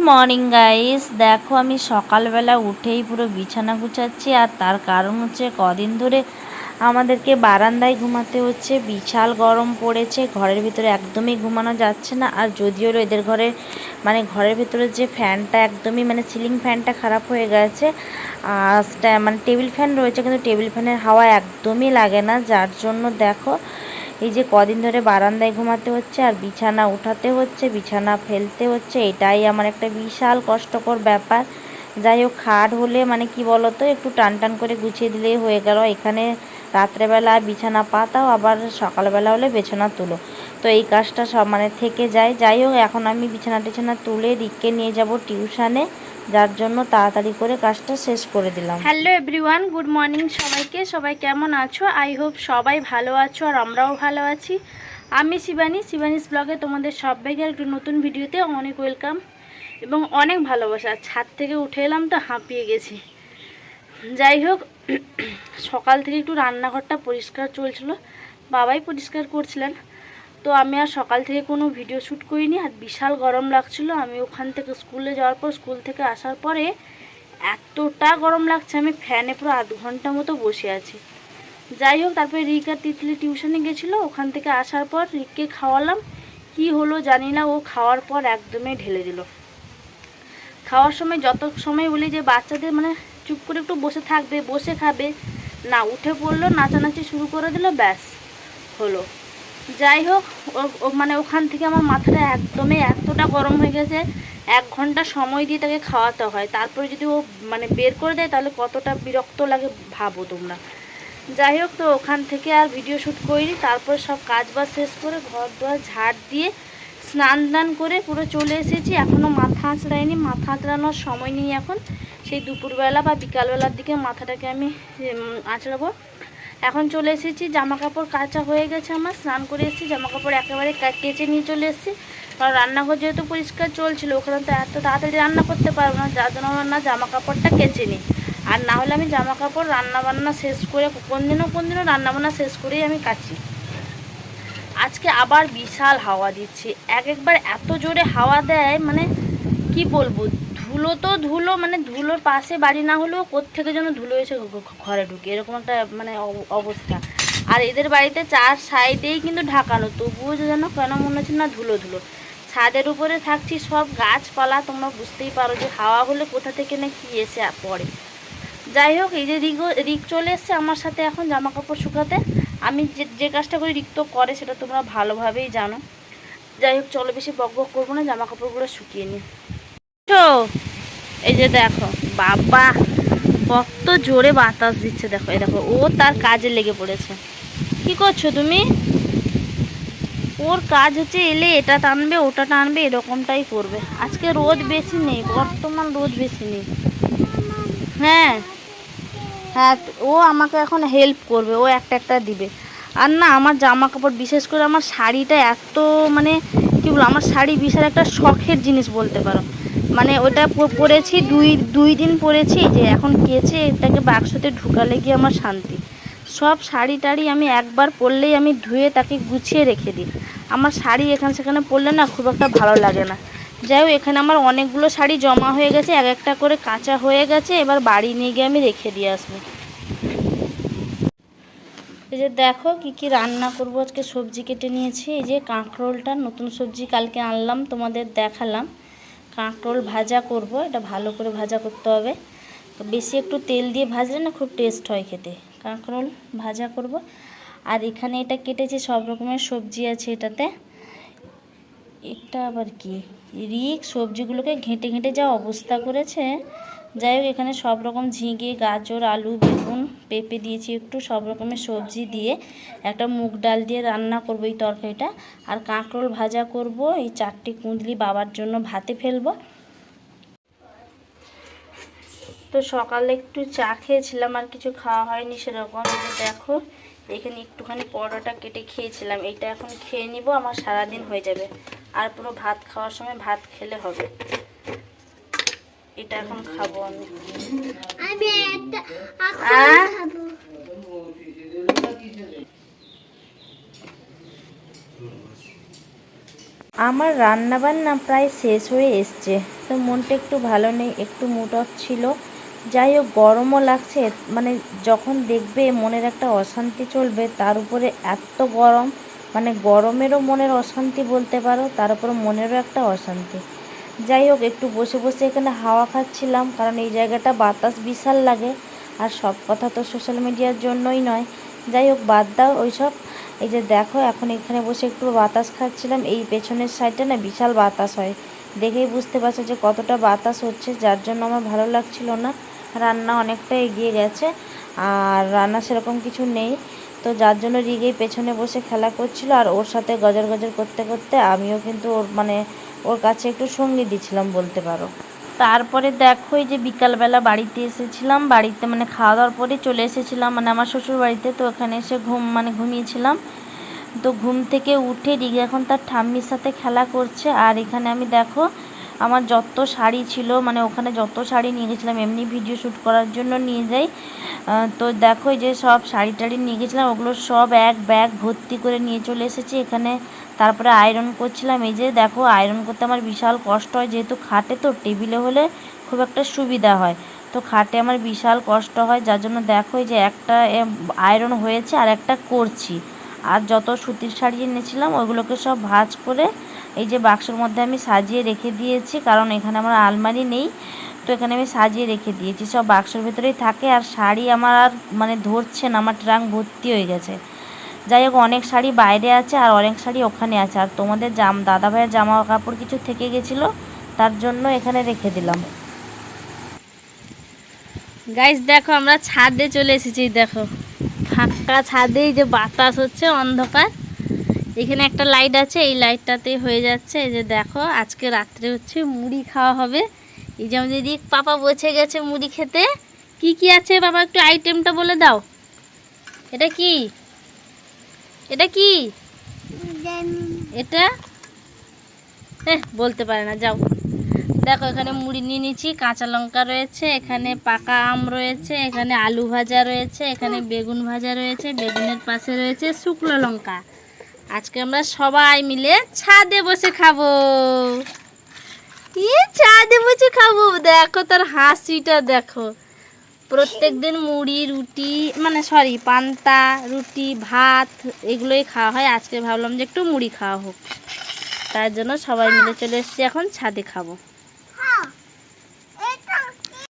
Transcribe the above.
Morning guys, দেখো আমি সকালবেলা উঠেই পুরো বিছানা গুছাচ্ছি। আর তার কারণ হচ্ছে কদিন ধরে আমাদেরকে বারান্দায় ঘুমাতে হচ্ছে। বিশাল গরম পড়েছে, ঘরের ভিতরে একদমই ঘুমানো যাচ্ছে না। আর যদিও এদের ঘরে ঘরের ভিতরে যে ফ্যানটা একদমই সিলিং ফ্যানটা খারাপ হয়ে গেছে। আর টেবিল ফ্যান রয়েছে, কিন্তু টেবিল ফ্যানের হাওয়া একদমই লাগে না। যার জন্য দেখো এই যে কদিন ধরে বারান্দায় ঘুমাতে হচ্ছে, আর বিছানা উঠাতে হচ্ছে, বিছানা ফেলতে হচ্ছে। এটাই আমার একটা বিশাল কষ্টকর ব্যাপার। যাই হোক, খাট হলে কি বলতো, একটু টান টান করে গুছিয়ে দিলেই হয়ে গেল। এখানে রাত্রেবেলা বিছানা পাতাও, আবার সকালবেলা হলে বিছানা তুলো, তো এই কাজটা সব থেকে যায়। যাই হোক, এখন আমি বিছানা টিছানা তুলে রিককে নিয়ে যাব টিউশানে, যার জন্য তাড়াতাড়ি করে কাজটা শেষ করে দিলাম। হ্যালো এভরিওয়ান, গুড মর্নিং সবাইকে। সবাই কেমন আছো? আই হোপ সবাই ভালো আছো, আর আমরাও ভালো আছি। আমি শিবানীস ব্লগে তোমাদের সবাইকে একটু নতুন ভিডিওতে অনেক ওয়েলকাম এবং অনেক ভালোবাসা। ছাদ থেকে উঠে এলাম তো হাঁপিয়ে গেছি। যাই হোক, সকাল থেকে একটু রান্নাঘরটা পরিষ্কার চলছিল, বাবাই পরিষ্কার করছিলেন। তো আমি আর সকাল থেকে কোনো ভিডিও শ্যুট করিনি। আর বিশাল গরম লাগছিল। আমি ওখান থেকে স্কুলে যাওয়ার পর, স্কুল থেকে আসার পরে এতটা গরম লাগছে, আমি ফ্যানে পুরো আধ ঘন্টা মতো বসে আছি। যাই হোক, তারপরে রিক আর তিতলি টিউশনে গেছিলো। ওখান থেকে আসার পর রিককে খাওয়ালাম। কি হলো জানি না, ও খাওয়ার পর একদমই ঢেলে দিল। খাওয়ার সময় যত সময় বলি যে বাচ্চাদের চুপ করে একটু বসে থাকবে, বসে খাবে, না, উঠে পড়লো, নাচানাচি শুরু করে দিল, ব্যাস হলো। যাই হোক, ওখান থেকে আমার মাথাটা একদমই এতটা গরম হয়ে গেছে। 1 ঘন্টা সময় দিয়ে তাকে খাওয়াতে হয়, তারপরে যদি ও বের করে দেয় তাহলে কতটা বিরক্ত লাগে ভাবো তোমরা। যাই হোক, তো ওখান থেকে আর ভিডিও শ্যুট করিনি। তারপর সব কাজ বাজ শেষ করে ঘর দোয়ার ঝাড় দিয়ে স্নান টান করে পুরো চলে এসেছি। এখনও মাথা আঁচড়াইনি, মাথা আঁচড়ানোর সময় নেই এখন। সেই দুপুরবেলা বা বিকালবেলার দিকে মাথাটাকে আমি আঁচড়াবো। এখন চলে এসেছি, জামা কাপড় কাচা হয়ে গেছে আমার, স্নান করে এসেছি, জামা কাপড় একেবারে কেচে নিয়ে চলে এসেছি। কারণ রান্নাঘর যেহেতু পরিষ্কার চলছিল, ওখানে তো এত তাড়াতাড়ি রান্না করতে পারবো না, যার জন্য আমার জামা কাপড়টা কেচে নিই। আর না হলে আমি জামা কাপড় রান্নাবান্না শেষ করে কোন দিনও রান্নাবান্না শেষ করেই আমি কাচি। আজকে আবার বিশাল হাওয়া দিচ্ছে, একবার এত জোরে হাওয়া দেয়, কি বলবো, ধুলো তো ধুলো, ধুলোর পাশে বাড়ি না হলেও কোত্থেকে যেন ধুলো এসে ঘরে ঢুকে, এরকম একটা অবস্থা। আর এদের বাড়িতে 4 সাইডেই কিন্তু ঢাকানো, তবুও যেন কেন মনে হচ্ছে না ধুলো ধুলো। ছাদের উপরে থাকছি, সব গাছপালা, তোমরা বুঝতেই পারো যে হাওয়া হলে কোথা থেকে না কি এসে পড়ে। যাই হোক, এই যে রিক চলে এসছে আমার সাথে এখন জামা কাপড় শুকাতে। আমি যে কাজটা করি রিক তো করে, সেটা তোমরা ভালোভাবেই জানো। যাই হোক, চলো বেশি বক বক করবো না, জামা কাপড়গুলো শুকিয়ে নিই। এই যে দেখো বাবা, কত জোরে বাতাস দিচ্ছে, দেখো এই দেখো, ও তার কাজে লেগে পড়েছে। কি করছো তুমি? ওর কাজ হচ্ছে এলে এটা টানবে ওটা টানবে, এরকমটাই করবে। আজকে রোদ বেশি নেই, বর্তমান রোদ বেশি নেই। হ্যাঁ হ্যাঁ, ও আমাকে এখন হেল্প করবে, ও একটা একটা দিবে। আর না, আমার জামা কাপড়, বিশেষ করে আমার শাড়িটা এত কী বলবো, আমার শাড়ি বিশাল একটা শখের জিনিস বলতে পারো। ওটা পরেছি দুই দিন পরেছি, যে এখন কেচে এটাকে বাক্সতে ঢুকালে গিয়ে আমার শান্তি। সব শাড়ি টাড়ি আমি একবার পরলেই আমি ধুয়ে তাকে গুছিয়ে রেখে দিই। আমার শাড়ি এখানে সেখানে পরলে না খুব একটা ভালো লাগে না। যাই হোক, এখানে আমার অনেকগুলো শাড়ি জমা হয়ে গেছে, এক একটা করে কাঁচা হয়ে গেছে, এবার বাড়ি নিয়ে গিয়ে আমি রেখে দিয়ে আসবো। এই যে দেখো কি কি রান্না করব আজকে। সবজি কেটে নিয়েছি, এই যে কাঁকরোলটা, নতুন সবজি কালকে আনলাম, তোমাদের দেখালাম। কাঁকরোল ভাজা করব, এটা ভালো করে ভাজা করতে হবে, বেশি একটু তেল দিয়ে ভাজলে না খুব টেস্ট হয় খেতে। কাঁকরোল ভাজা করব। আর এখানে এটা কেটেছি, সব রকমের সবজি আছে এটাতে। এটা আবার কি, রিক সবজিগুলোকে ঘেঁটে ঘেঁটে যা অবস্থা করেছে। যাই হোক, এখানে সব রকম ঝিঙে, গাজর, আলু, বেগুন, পেঁপে দিয়েছি একটু, সব রকমের সবজি দিয়ে একটা মুগ ডাল দিয়ে রান্না করব এই তরকারিটা। আর কাঁকরোল ভাজা করব, এই 4টে কুঁদলি বাবার জন্য ভাতে ফেলবো। তো সকালে একটু চা খেয়েছিলাম, আর কিছু খাওয়া হয়নি সেরকম। দেখো এখানে একটুখানি পরোটা কেটে খেয়েছিলাম, এইটা এখন খেয়ে নিব, আমার সারাদিন হয়ে যাবে। আর পুরো ভাত খাওয়ার সময় ভাত খেলে হবে। এটা এখন খাবো আমি। আমার রান্নাবান্না প্রায় শেষ হয়ে এসছে, তো মনটা একটু ভালো নেই, একটু মুড অফ ছিল। যাই হোক, গরমও লাগছে, মানে যখন দেখবে মনের একটা অশান্তি চলবে, তার উপরে এত গরম, মানে গরমেরও মনের অশান্তি বলতে পারো, তার উপর মনেরও একটা অশান্তি। যাই হোক, একটু বসে বসে এখানে হাওয়া খাচ্ছিলাম, কারণ এই জায়গাটা বাতাস বিশাল লাগে। আর সব কথা তো সোশ্যাল মিডিয়ার জন্যই নয়। যাই হোক, বাদ দাও ওইসব। এই যে দেখো, এখন এখানে বসে একটু বাতাস খাচ্ছিলাম। এই পেছনের সাইডটা না বিশাল বাতাস হয়, দেখেই বুঝতে পারছো যে কতটা বাতাস হচ্ছে, যার জন্য আমার ভালো লাগছিল না। রান্না অনেকটা এগিয়ে গেছে, আর রান্না সেরকম কিছু নেই, তো যার জন্য রিগেই পেছনে বসে খেলা করছিল, আর ওর সাথে গজর গজর করতে করতে আমিও কিন্তু ওর কাছে একটু সঙ্গী দিচ্ছিলাম বলতে পারো। তারপরে দেখো, এই যে বিকালবেলা বাড়িতে এসেছিলাম, বাড়িতে মানে খাওয়া দাওয়ার পরে চলে এসেছিলাম মানে আমার শ্বশুর বাড়িতে। তো ওখানে এসে ঘুমিয়েছিলাম। তো ঘুম থেকে উঠে রিগে এখন তার ঠাম্মির সাথে খেলা করছে। আর এখানে আমি দেখো, আমার যত শাড়ি ছিল, মানে ওখানে যত শাড়ি নিয়ে গেছিলাম এমনি ভিডিও শ্যুট করার জন্য নিয়ে যাই, তো দেখো এই যে সব শাড়ি টাড়ি নিয়ে গেছিলাম, ওগুলো সব এক ব্যাগ ভর্তি করে নিয়ে চলে এসেছি এখানে। তারপরে আয়রন করছিলাম। এই যে দেখো, আয়রন করতে আমার বিশাল কষ্ট হয়, যেহেতু খাটে, তো টেবিলে হলে খুব একটা সুবিধা হয়, তো খাটে আমার বিশাল কষ্ট হয়, যার জন্য দেখো এই যে একটা আয়রন হয়েছে আর একটা করছি। আর যত সুতির শাড়ি এনেছিলাম ওইগুলোকে সব ভাঁজ করে এই যে বাক্সের মধ্যে আমি সাজিয়ে রেখে দিয়েছি, কারণ এখানে আমার আলমারি নেই, তো এখানে আমি সাজিয়ে রেখে দিয়েছি, সব বাক্সের ভেতরেই থাকে। আর শাড়ি আমার আর মানে ধরছে না, আমার ট্রাঙ্ক ভর্তি হয়ে গেছে। যাই হোক, অনেক শাড়ি বাইরে আছে আর অনেক শাড়ি ওখানে আছে, আর তোমাদের দাদা ভাইয়ের জামা কাপড় কিছু থেকে গেছিলো, তার জন্য এখানে রেখে দিলাম। গাইস দেখো, আমরা ছাদে চলে এসেছি। দেখো ফাঁকা ছাদে, এই যে বাতাস হচ্ছে, অন্ধকার, এখানে একটা লাইট আছে, এই লাইটটাতে হয়ে যাচ্ছে। এই যে দেখো, আজকে রাত্রে হচ্ছে মুড়ি খাওয়া হবে। এই যে আমাদের দিক পাপা বসে গেছে মুড়ি খেতে। কি কি আছে বাবা, একটু আইটেমটা বলে দাও। এটা কি, এটা কি, এটা বলতে পারে না, যাও। দেখো, এখানে মুড়ি নিয়ে নিচ্ছি, কাঁচা লঙ্কা রয়েছে, এখানে পাকা আম রয়েছে, এখানে আলু ভাজা রয়েছে, এখানে বেগুন ভাজা রয়েছে, বেগুনের পাশে রয়েছে শুকনো লঙ্কা। আজকে আমরা সবাই মিলে ছাদে বসে খাবো। ছাদে বসে খাবো, দেখো তার হাসিটা দেখো। প্রত্যেক দিন মুড়ি রুটি, মানে সরি পান্তা রুটি ভাত এগুলোই খাওয়া হয়, আজকে ভাবলাম যে একটু মুড়ি খাওয়া হোক, তার জন্য সবাই মিলে চলে এসেছি এখন ছাদে খাবো।